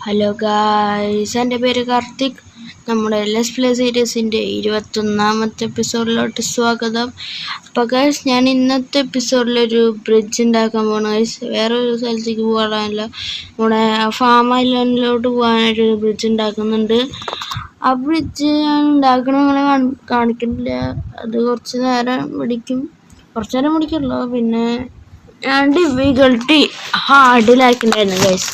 Hello guys, എൻ്റെ പേര് കാർത്തിക്. നമ്മുടെ ലെറ്റ്സ് പ്ലേ സീരീസിൻ്റെ 21ാമത്തെ എപ്പിസോഡിലോട്ട് സ്വാഗതം. അപ്പോൾ ഗായ്സ്, ഞാൻ ഇന്നത്തെ എപ്പിസോഡിലൊരു ബ്രിഡ്ജ് ഉണ്ടാക്കാൻ പോകണം ഗായ്സ്. വേറൊരു സ്ഥലത്തേക്ക് പോകാനല്ല, നമ്മുടെ ഫാം ഐലൻഡിലോട്ട് പോകാനൊരു ബ്രിഡ്ജ് ഉണ്ടാക്കുന്നുണ്ട്. ആ ബ്രിഡ്ജ് ഞാൻ ഉണ്ടാക്കണ നിങ്ങളെ കാണിക്കുന്നില്ല. അത് കുറച്ച് നേരം പിടിക്കുമല്ലോ. പിന്നെ ഞാൻ ഡിഫിക്കൽട്ടി ഹാർഡിലാക്കിണ്ടായിരുന്നു ഗായ്സ്.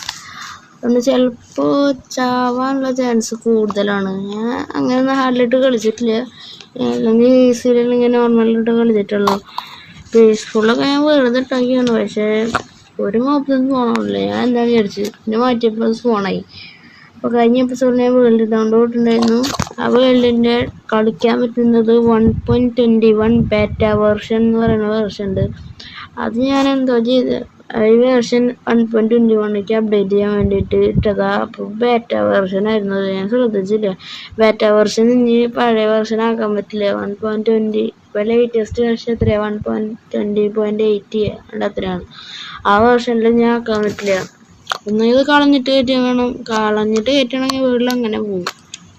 ഒന്ന് ചിലപ്പോൾ ചാവാനുള്ള ചാൻസ് കൂടുതലാണ്. ഞാൻ അങ്ങനെ ഹാർഡിലിട്ട് കളിച്ചിട്ടില്ല, അല്ലെങ്കിൽ ഈസിയിൽ ഇങ്ങനെ നോർമലിട്ട് കളിച്ചിട്ടുള്ളൂ. പീസ്ഫുള്ളൊക്കെ ഞാൻ വെറുതെ ഇട്ടാക്കിയാണ്, പക്ഷേ ഒരു മോപ്പിൽ പോകണമല്ലോ. ഞാൻ എന്താ വിചാരിച്ചു, പിന്നെ മാറ്റിയപ്പോൾ സ്പോണായി. അപ്പോൾ കഴിഞ്ഞ എപ്പിസോഡിൽ ഞാൻ വേൾഡ് ഡൗൺലോഡ് ഉണ്ടായിരുന്നു. ആ വേൾഡിൻ്റെ കളിക്കാൻ പറ്റുന്നത് 1.21 ബേറ്റ വേർഷൻ എന്ന് പറയുന്ന വേർഷൻ ഉണ്ട്. അത് ഞാൻ എന്തോ ചെയ്ത് ഈ വേർഷൻ 1.21ക്ക് അപ്ഡേറ്റ് ചെയ്യാൻ വേണ്ടിയിട്ട് ഇട്ടതാ. അപ്പോൾ ബേറ്റ വേർഷൻ ആയിരുന്നു, അത് ഞാൻ ശ്രദ്ധിച്ചില്ല. ബേറ്റ വേർഷൻ ഇനി പഴയ വേർഷൻ ആക്കാൻ പറ്റില്ല. 1.20 ഇപ്പോൾ ലേറ്റസ്റ്റ് വേർഷൻ എത്രയാണ്? 1.20.80 അത്രയാണ്. ആ വേർഷനിൽ ഞാൻ ആക്കാൻ പറ്റില്ല. ഒന്ന് ഇത് കളഞ്ഞിട്ട് കയറ്റണമെങ്കിൽ വീട്ടിൽ അങ്ങനെ പോകും.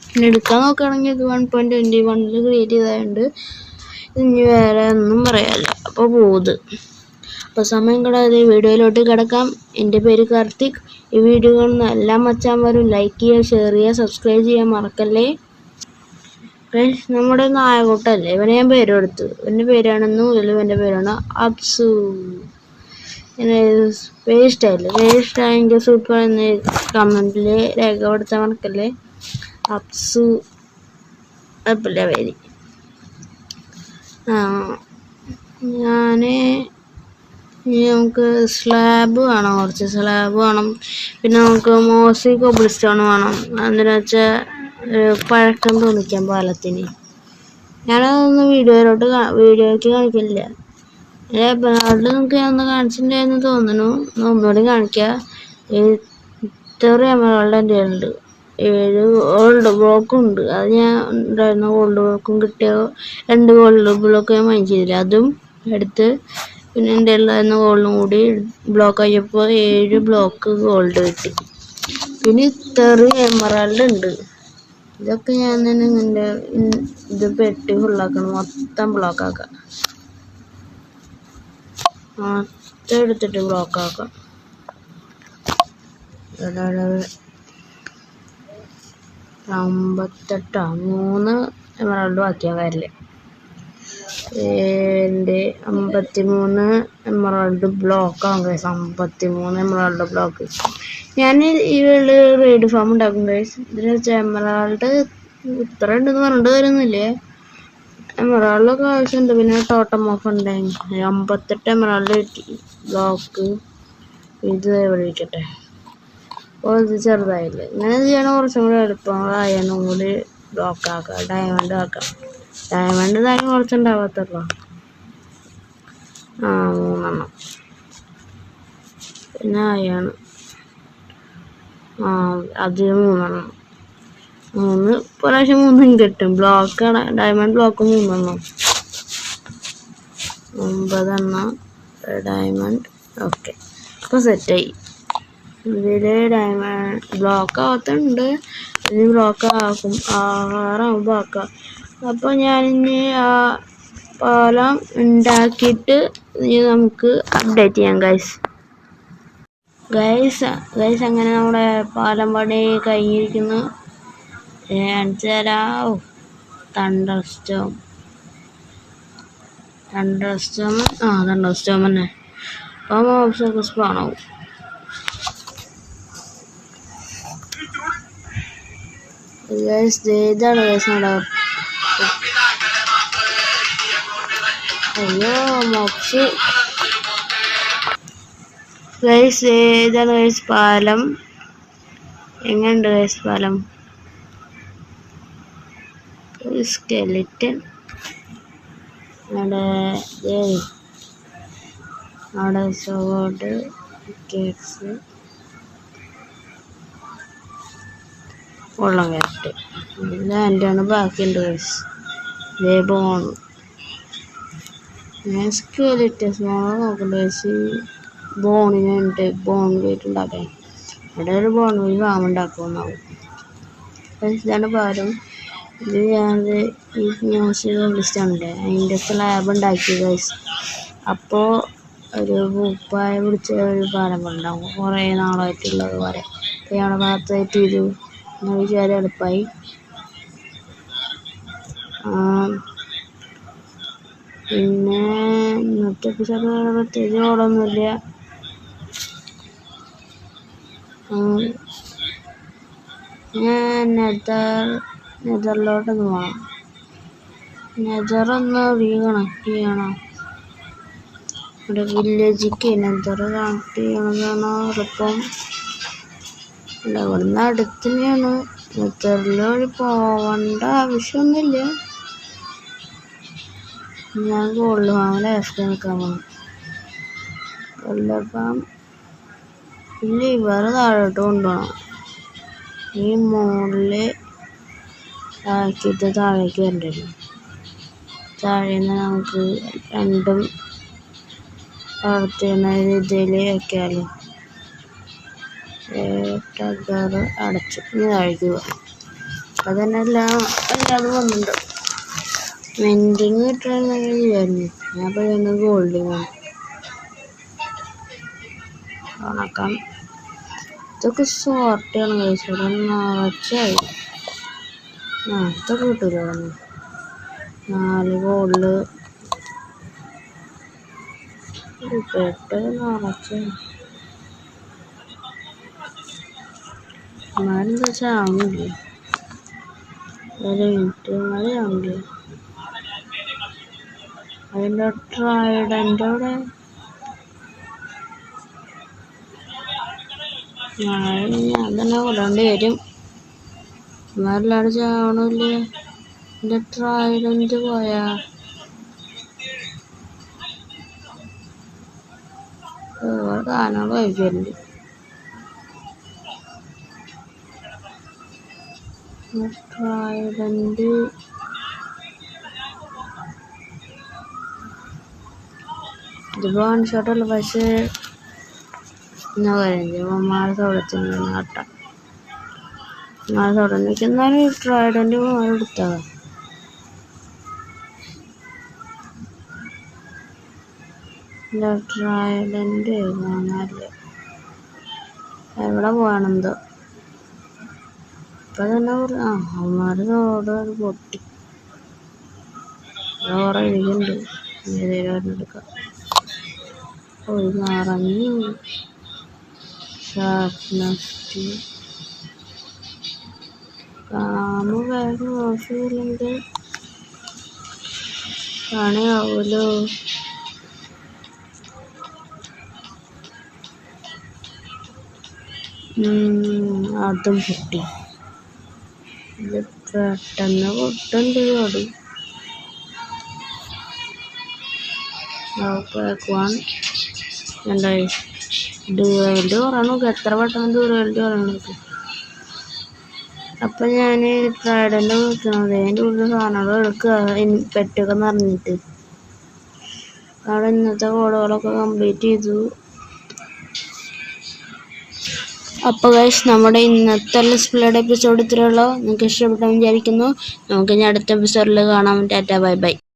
പിന്നെ എടുക്കാൻ നോക്കുകയാണെങ്കിൽ ഇത് 1.21 ക്രിയേറ്റ് ചെയ്തതുകൊണ്ട് ഇനി വേറെ ഒന്നും പറയാനില്ല. അപ്പോൾ പോകുന്നത്. അപ്പോൾ സമയം കൂടാതെ വീഡിയോയിലോട്ട് കിടക്കാം. എൻ്റെ പേര് കാർത്തിക്. ഈ വീഡിയോ കാണുന്ന എല്ലാ മച്ചാന്മാരും ലൈക്ക് ചെയ്യുക, ഷെയർ ചെയ്യുക, സബ്സ്ക്രൈബ് ചെയ്യാൻ മറക്കല്ലേ. നമ്മുടെ നായകോട്ടല്ലേ, ഇവനെ ഞാൻ പേര് കൊടുത്തു. എൻ്റെ പേരാണെന്നും എൻ്റെ പേരാണ് അബ്സു. പേരിഷ്ടായെങ്കിൽ സൂപ്പർ എന്ന് കമൻറ്റിൽ രേഖപ്പെടുത്താൻ മറക്കല്ലേ. അബ്സു അപ്പല്ല പേര്. നമുക്ക് സ്ലാബ് വേണം, കുറച്ച് സ്ലാബ് വേണം. പിന്നെ നമുക്ക് മോസി കോബിൾ സ്റ്റോൺ വേണം. എന്താണെന്ന് വെച്ചാൽ പഴക്കം തോന്നിക്കാൻ പാലത്തിന്. ഞാനതൊന്നും വീഡിയോയ്ക്ക് കാണിക്കില്ല. എബനാളിൽ നിങ്ങൾക്ക് ഞാൻ ഒന്ന് കാണിച്ചിട്ടുണ്ടായിരുന്നു തോന്നുന്നു. ഒന്നുകൂടി കാണിക്കാം. ഇത്ര എമറാൾഡ് എൻ്റെ ഉണ്ട്. 7 ഗോൾഡ് ബ്ലോക്കും ഉണ്ട്. അത് ഞാൻ ഉണ്ടായിരുന്ന ഗോൾഡ് ബ്ലോക്കും കിട്ടിയ 2 ഗോൾഡ് ബ്ലോക്ക് ഞാൻ മൈൻഡ് ചെയ്തില്ല, അതും എടുത്ത്. പിന്നെ എൻ്റെ ഉണ്ടായിരുന്ന ഗോൾഡും കൂടി ബ്ലോക്ക് ആയപ്പോൾ 7 ബ്ലോക്ക് ഗോൾഡ് കിട്ടി. പിന്നെ ഇത്ര എമറാൾഡ് ഉണ്ട്. ഇതൊക്കെ ഞാൻ തന്നെ എൻ്റെ ഇത് പെട്ടി ഫുള്ളാക്കണം, മൊത്തം ബ്ലോക്കാക്കാം. മൊത്തം എടുത്തിട്ട് ബ്ലോക്കാക്കാം. 3 എമറാൾഡ് ബാക്കിയാൻ കാര്യമില്ല. എൻ്റെ 53 എമറാൾഡ് ബ്ലോക്കാകും ഗൈസ്. 53 emerald block. ഞാൻ ഈ റെയ്ഡ് ഫാം ഉണ്ടാക്കും ഗൈസ്. ഇതിൽ വെച്ചാൽ എമറാൾഡ് ഇത്ര ഉണ്ടെന്ന് പറഞ്ഞിട്ട് വരുന്നില്ലേ. എമറാൾഡൊക്കെ ആവശ്യമുണ്ട്. പിന്നെ ടോട്ടം ഓഫ് ഉണ്ടായിരുന്നു. 58 എമറാൾഡ് ബ്ലോക്ക്. ഇത് എവിടെ ഇരിക്കട്ടെ. അപ്പോൾ ഇത് ചെറുതായില്ലേ. ഇങ്ങനെ ചെയ്യണം കുറച്ചും കൂടി എളുപ്പം. അയണും കൂടി ബ്ലോക്കാക്കാം, ഡയമണ്ട് ആക്കാം. ഡയമണ്ട് തന്നെ കുറച്ചുണ്ടാവാത്തല്ലോ. 3 പിന്നെ അയാണ്. അത് 3 പ്രാവശ്യം 3 കിട്ടും. ബ്ലോക്കാണ് ഡയമണ്ട് ബ്ലോക്ക് 3 9 ഡയമണ്ട്. ഓക്കെ, ഇപ്പോൾ സെറ്റായി. ഇതിൽ ഡയമണ്ട് ബ്ലോക്ക് ആകത്തുണ്ട്. ഇനി ബ്ലോക്ക് ആക്കും, 6 ആക്കാം. അപ്പോൾ ഞാനിനി ആ പാലം ഉണ്ടാക്കിയിട്ട് നമുക്ക് അപ്ഡേറ്റ് ചെയ്യാം ഗൈസ്. അങ്ങനെ നമ്മുടെ പാലം പണി കഴിഞ്ഞിരിക്കുന്നു. കാണിച്ചു തരാം. തണ്ടർ സ്റ്റോം തന്നെ. അപ്പോൾ മോബ്സൊക്കെ സ്പോണാവും. ഇതാണ് ഗൈസ് നമ്മുടെ. അയ്യോ മോബ്സ് ഗൈസ്. ഇതാണ് ഗൈസ് പാലം. എങ്ങനെയുണ്ട് ഗൈസ് പാലം? സ്കെലിറ്റൻ അവിടെ സോഡ് കേക്സ് വെള്ളം കയറിട്ട് ലാൻഡാണ് ബാക്കിയുണ്ട് ഗൈസ്. ഇതേ ബോൺ ഞാൻ സ്കെലിറ്റൻ നോക്കണ്ട ഗൈസ്. ബോണിനുണ്ട്, ബോൺ വെയിറ്റ് ഉണ്ടാക്കാൻ. ഇവിടെ ഒരു ബോൺവിൽ ഫാം ഉണ്ടാക്കുമെന്നാവും. ഇതാണ് പാലം. ഇത് ഞാനത് ഈ ന്യൂസ് ലിസ്റ്റാണല്ലേ അതിൻ്റെ സ്ലാബ് ഉണ്ടാക്കി ഗൈസ്. അപ്പോൾ ഒരു പൂപ്പായ പിടിച്ച ഒരു പാലം ഉണ്ടാകും കുറേ നാളായിട്ടുള്ളത് പോലെ. അപ്പോൾ ഞങ്ങളുടെ ഭാഗത്തായിട്ട് ഇത് വിചാരം എളുപ്പമായി. പിന്നെ ഇന്നത്തെ എപ്പിസോഡ് പ്രത്യേകിച്ച് ഓടൊന്നുമില്ല. ഞാൻ നെതറിലോട്ടൊന്ന് പോകണം. നെതറൊന്ന് കണക്ട് ചെയ്യണം. ഇവിടെ വില്ലേജിക്ക് നെതർ കണക്ട് ചെയ്യണതാണ് എളുപ്പം. അല്ല ഇവിടുന്ന് അടുത്ത് തന്നെയാണ്. നെതറിൽ വഴി പോവേണ്ട ആവശ്യമൊന്നുമില്ല. ഞാൻ ഗോൾഡ് ഫാമിൽ എഫ് നിൽക്കാൻ പോകണം. ഗോൾഡ് ഫാം ലിവർ താഴോട്ട് കൊണ്ടുപോകണം. ഈ മുകളിൽ ആക്കിയിട്ട് താഴേക്ക് വരണ്ടല്ലോ. താഴേന്ന് നമുക്ക് രണ്ടും വളർത്തുന്ന രീതിയിൽ വയ്ക്കാമല്ലോ. ടഗർ അടച്ചു. ഇനി താഴേക്ക് പോകാം. അപ്പം തന്നെ എല്ലാതും വന്നിട്ടുണ്ട്. മെൻറ്റിങ് കിട്ടണമെങ്കിൽ ചെയ്യായിരുന്നു. ഞാൻ അപ്പോൾ ചെയ്യുന്ന ഗോൾഡിങ് ഉണക്കാം. ഇതൊക്കെ സോർട്ട് ചെയ്യണം കഴിച്ചു. ഇവിടെ നിറച്ചായി. ഇതൊക്കെ കിട്ടില്ല. ഇവിടെ 4 ഗോൾഡ് പെട്ട് നിറച്ചായി. എന്നാലെന്താ ചാവുന്നില്ലേ? ഒരു മിനിറ്റ് മതിയാവില്ലേ? അതിൻ്റെ ട്രൈഡൻ്റെ അവിടെ ഞാൻ തന്നെ കൊല്ലാണ്ട് വരും. എന്നാലും ചാവണില്ലേ? എൻ്റെ ട്രൈഡൻ്റ് പോയാ കാനോട് കഴിക്കലുണ്ട്. ട്രൈഡൻ്റ് ഇത് വൺ ഷോട്ടല്ല. പക്ഷേ എന്നാ കാര്യം മാസോടത്തിന് നട്ടാം. മാസോടനൊക്കെ എന്നാലും ട്രൈഡൻ്റ് എടുത്താൽ ട്രൈഡൻ്റ് കാണാല്ലേ. എവിടെ പോകണമെന്തോ ഇപ്പം തന്നെ അവന്മാര് റോഡ് പൊട്ടി. റോഡ് എഴുതിയുണ്ട്. എടുക്കാം. നിറഞ്ഞു ഷാർപ്പ്നെസ് കാമ് വേഗം ഓഫ് ചെയ്തില്ലെങ്കിൽ പണിയാവുമല്ലോ. അതും പൊട്ടി. ഇത് പെട്ടെന്ന് പൊട്ടുണ്ട്. ഓടി എന്തായി ഡ്യൂറബിലിറ്റി കുറയണം. എത്ര പെട്ടെന്ന് ഡ്യൂറബിലിറ്റി കുറയണം. അപ്പം ഞാൻ ട്രൈഡൻ്റ് വിളിക്കണത് അതിൻ്റെ ഉള്ളിൽ സാധനങ്ങൾ എടുക്കുക. പെട്ടൊക്കെ നിറഞ്ഞിട്ട് അവിടെ ഇന്നത്തെ കോഡുകളൊക്കെ കംപ്ലീറ്റ് ചെയ്തു. അപ്പോൾ ഗൈസ് നമ്മുടെ ഇന്നത്തെ ലെറ്റ്സ് പ്ലേയുടെ എപ്പിസോഡ് ഇത്രയുള്ളൂ. നിങ്ങൾക്ക് ഇഷ്ടപ്പെട്ടെന്ന് വിചാരിക്കുന്നു. നമുക്ക് ഇനി അടുത്ത എപ്പിസോഡിൽ കാണാം. Tata bye bye.